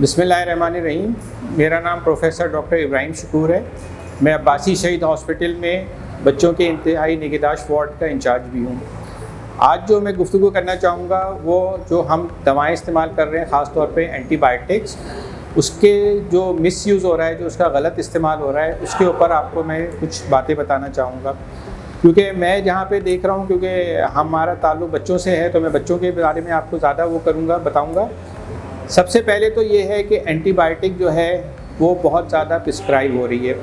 बिस्मिल्लाहिर्रहमानिर्रहीम। मेरा नाम प्रोफेसर डॉक्टर इब्राहिम शकूर है। मैं अब्बासी शहीद हॉस्पिटल में बच्चों के इंतहाई निगहदाश्त वार्ड का इंचार्ज भी हूँ। आज जो मैं गुफ्तगू करना चाहूँगा वो जो हम दवाएं इस्तेमाल कर रहे हैं, ख़ास तौर पे एंटीबायोटिक्स, उसके जो मिसयूज़ हो रहा है, जो उसका गलत इस्तेमाल हो रहा है, उसके ऊपर आपको मैं कुछ बातें बताना चाहूँगा। क्योंकि मैं जहाँ पे देख रहा हूँ, क्योंकि हमारा ताल्लुक़ बच्चों से है, तो मैं बच्चों के बारे में आपको ज़्यादा बताऊँगा। सबसे पहले तो ये है कि एंटीबायोटिक जो है वो बहुत ज़्यादा प्रिस्क्राइब हो रही है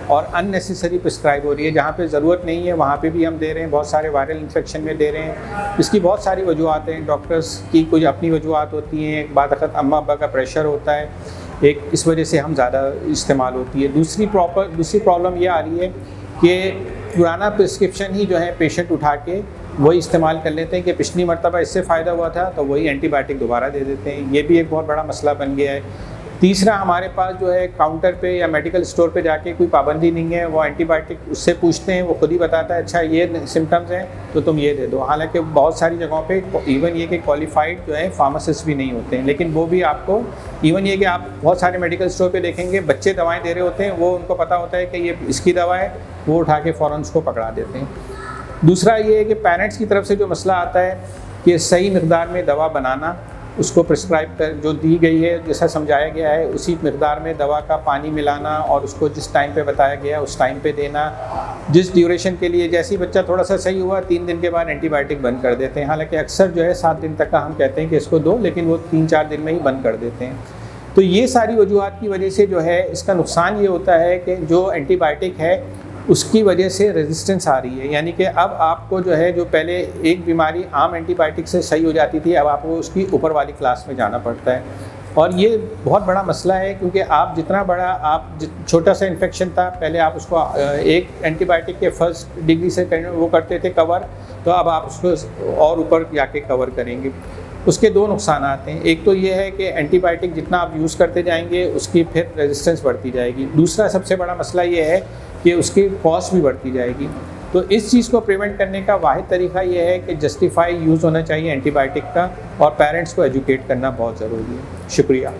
और अननेसेसरी प्रिस्क्राइब हो रही है। जहाँ पे ज़रूरत नहीं है वहाँ पे भी हम दे रहे हैं, बहुत सारे वायरल इन्फेक्शन में दे रहे हैं। इसकी बहुत सारी वजूहत हैं, डॉक्टर्स की कुछ अपनी वजूहत होती हैं। एक बाद अम्मा अब्बा का प्रेशर होता है, एक इस वजह से हम ज़्यादा इस्तेमाल होती है। दूसरी प्रॉब्लम ये आ रही है कि पुराना प्रिस्क्रिप्शन ही जो है पेशेंट उठा के वही इस्तेमाल कर लेते हैं कि पिछली मरतबा इससे फ़ायदा हुआ था तो वही एंटीबायोटिक दोबारा दे देते हैं। ये भी एक बहुत बड़ा मसला बन गया है। तीसरा, हमारे पास जो है काउंटर पे या मेडिकल स्टोर पे जाके कोई पाबंदी नहीं है, वो एंटीबायोटिक उससे पूछते हैं, वो खुद ही बताता है अच्छा ये सिम्टम्स हैं तो तुम ये दे दो। हालांकि बहुत सारी जगहों पे इवन ये कि क्वालिफाइड जो है फार्मासिस्ट भी नहीं होते हैं, लेकिन वो भी आपको इवन ये कि आप बहुत सारे मेडिकल स्टोर पे देखेंगे बच्चे दवाएं दे रहे होते हैं, वो उनको पता होता है कि ये इसकी दवा है, वो उठा के फ़ौरन उसको पकड़ा देते हैं। दूसरा ये है कि पेरेंट्स की तरफ से जो मसला आता है कि सही मकदार में दवा बनाना, उसको प्रिस्क्राइब कर जो दी गई है, जैसा समझाया गया है उसी मकदार में दवा का पानी मिलाना और उसको जिस टाइम पे बताया गया है उस टाइम पे देना, जिस ड्यूरेशन के लिए। जैसे ही बच्चा थोड़ा सा सही हुआ 3 दिन के बाद एंटीबायोटिक बंद कर देते हैं। हालांकि अक्सर जो है 7 दिन तक का हम कहते हैं कि इसको दो, लेकिन वो 3-4 दिन में ही बंद कर देते हैं। तो ये सारी वजूहत की वजह से जो है इसका नुकसान ये होता है कि जो एंटीबायोटिक है उसकी वजह से रेजिस्टेंस आ रही है। यानी कि अब आपको जो है, जो पहले एक बीमारी आम एंटीबायोटिक से सही हो जाती थी, अब आपको उसकी ऊपर वाली क्लास में जाना पड़ता है। और ये बहुत बड़ा मसला है, क्योंकि आप जितना बड़ा छोटा सा इन्फेक्शन था पहले आप उसको एक एंटीबायोटिक के फर्स्ट डिग्री से वो करते थे कवर, तो अब आप उसको और ऊपर जाके कवर करेंगे। उसके 2 नुकसान हैं। एक तो ये है कि एंटीबायोटिक जितना आप यूज़ करते जाएंगे उसकी फिर रेजिस्टेंस बढ़ती जाएगी। दूसरा सबसे बड़ा मसला ये है कि उसकी कॉस्ट भी बढ़ती जाएगी। तो इस चीज़ को प्रिवेंट करने का वाहिद तरीका ये है कि जस्टिफाई यूज़ होना चाहिए एंटीबायोटिक का, और पेरेंट्स को एजुकेट करना बहुत ज़रूरी है। शुक्रिया।